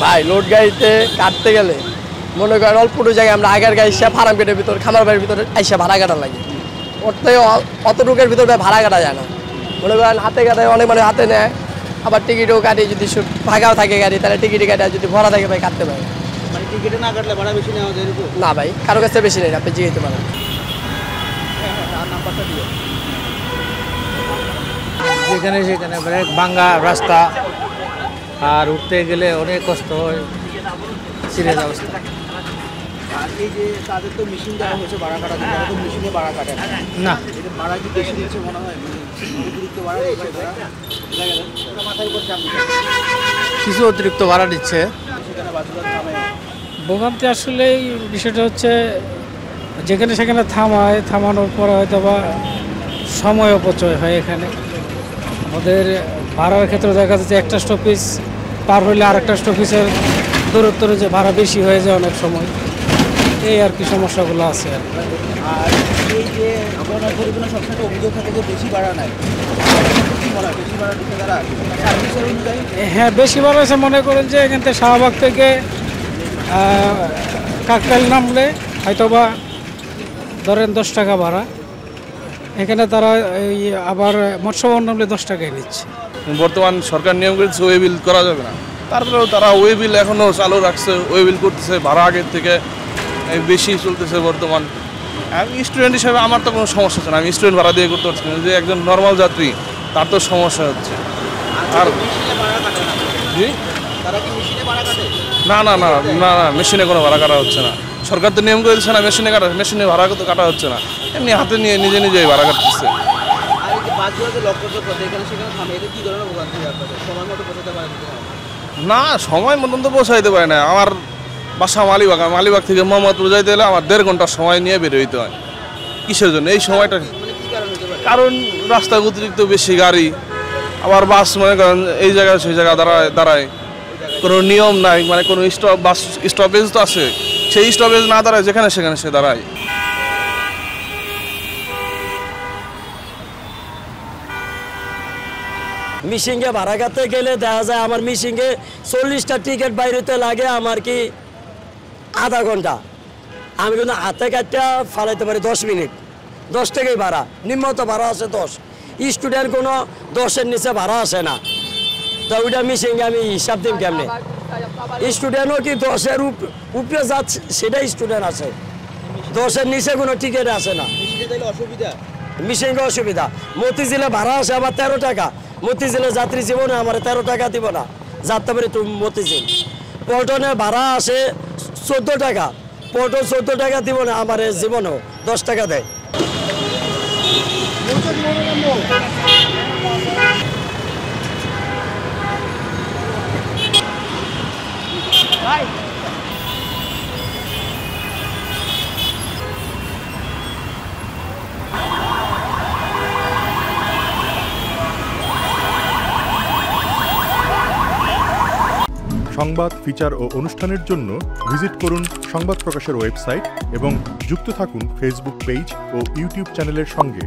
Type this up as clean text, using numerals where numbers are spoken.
ভাই লোড গাড়িতে কাটতে গেলে মনে করেন অল্প জায়গায় আমরা আগের গাড়ি এসে ফার্ম গেটের ভিতর খামার বাড়ির ভিতরে এসে ভাড়া কাটা লাগে ওর থেকে অতটুকের ভিতরে ভাড়া কাটা যায় না মনে করেন হাতে কাটায় অনেক মানে হাতে নেয় আবার টিকিটও কাটি যদি ফাঁকাও থাকে গাড়ি তাহলে টিকিটে কাটে যদি ভরা থাকে ভাই কাটতে পারে মানে টিকিটে না কাটলে ভাড়া বেশি নেওয়া যায় না ভাই কারো কাছে বেশি নেই আপনি জিগাইতে পারেন নাম্বারটা দিও যেখানে সেখানে ভাঙ্গা রাস্তা আর উঠতে গেলে অনেক কষ্ট হয় সিরিয়াস অবস্থা আর এই যে তাদের তো মেশিন দেওয়া হয়েছে ভাড়া কাটা তারা তো মেশিনে ভাড়া কাটে না এটা ভাড়া কি বেশি দিচ্ছে মনে হয় অতিরিক্ত ভাড়া দিচ্ছে তারা মাথার উপর চাপ দিচ্ছে কিছু অতিরিক্ত ভাড়া দিচ্ছে সেখানে বাসগুলো থামে ভোগান্তি আসলে এই বিষয়টা হচ্ছে যেখানে সেখানে থামানোর পরে হয়তো বা সময় অপচয় হয় এখানে আমাদের ভাড়ার ক্ষেত্রে দেখা যাচ্ছে একটা স্টপেজ পার হইলে আরেকটা স্টপেজের দূরত্বের যে ভাড়া বেশি হয়ে যায় অনেক সময় এই আর কি সমস্যাগুলো আছে আর আর এই যে আপনার পরিবহনের সবসময় অভিযোগ থাকে যে বেশি ভাড়া নেয় কি মনে হয় বেশি ভাড়া দিতে তারা সার্ভিসের অনুযায়ী হ্যাঁ বেশি ভাড়া আছে মনে করেন যে এখান থেকে শাহবাগ থেকে কাকরাইল নামলে হয়তো বা ধরেন 10 টাকা ভাড়া এখানে তারা এই আবার মৎস্যভবন নামলে 10 টাকায় নিচ্ছে বর্তমান সরকার নিয়ম করেছে ওয়ে বিল করা যাবে না তারপরেও তারা ওয়ে বিল এখনও চালু রাখছে ওয়ে বিল করতেছে ভাড়া আগের থেকে বেশি চলতেছে বর্তমান আমি স্টুডেন্ট হিসাবে আমার তো কোনো সমস্যা হচ্ছে না আমি স্টুডেন্ট ভাড়া দিয়ে করতে পারছি না যে একজন নর্মাল যাত্রী তার তো সমস্যা হচ্ছে আর জি না না না না না মেশিনে কোনো ভাড়া কাটা হচ্ছে না সরকার তো নিয়ম করে দিচ্ছে না মেশিনে ভাড়া তো কাটা হচ্ছে না এমনি হাতে নিয়ে নিজেই ভাড়া কাটতেছে না সময় মতন তো পৌঁছাইতে পারে না আমার বাসা মালিবাগ থেকে মোহাম্মদপুর যাইতে হলে আমার 1.5 ঘন্টা সময় নিয়ে বের হইতে হয় কিসের জন্য এই সময়টা কারণ রাস্তায় অতিরিক্ত বেশি গাড়ি আবার বাস মনে করেন এই জায়গায় সেই জায়গা দাঁড়ায় কোনো নিয়ম নাই মানে কোনো বাস স্টপেজ তো আছে সেই স্টপেজ না দাঁড়ায় যেখানে সেখানে সে দাঁড়ায় মিশিংয়ে ভাড়া কাটতে গেলে দেখা যায় আমার মিশিংয়ে 40টা টিকিট বাইরেতে লাগে আমার কি আধা ঘন্টা আমি কিন্তু হাতে কাটতে ফালাইতে পারি 10 মিনিট 10 টাকাই ভাড়া নিম্নত ভাড়া আছে 10 স্টুডেন্ট কোনো 10-এর নিচে ভাড়া আসে না তো ওইটা মিশিংয়ে আমি হিসাব দিই কেমনে স্টুডেন্টও কি 10-এর উপরে যাচ্ছে সেটা স্টুডেন্ট আছে 10-এর নিচে কোনো টিকিট আসে না মিশিংয়ে অসুবিধা মতিঝিলে ভাড়া আসে আবার 13 টাকা মতিঝিলে যাত্রী জীবনে আমার 13 টাকা দিব না যাতে পারি তুমি মতিঝিল পল্টনে ভাড়া আসে 14 টাকা পল্টন 14 টাকা দিব না আমার জীবনেও 10 টাকা দেয় সংবাদ ফিচার ও অনুষ্ঠানের জন্য ভিজিট করুন সংবাদ প্রকাশের ওয়েবসাইট এবং যুক্ত থাকুন ফেসবুক পেজ ও ইউটিউব চ্যানেলের সঙ্গে।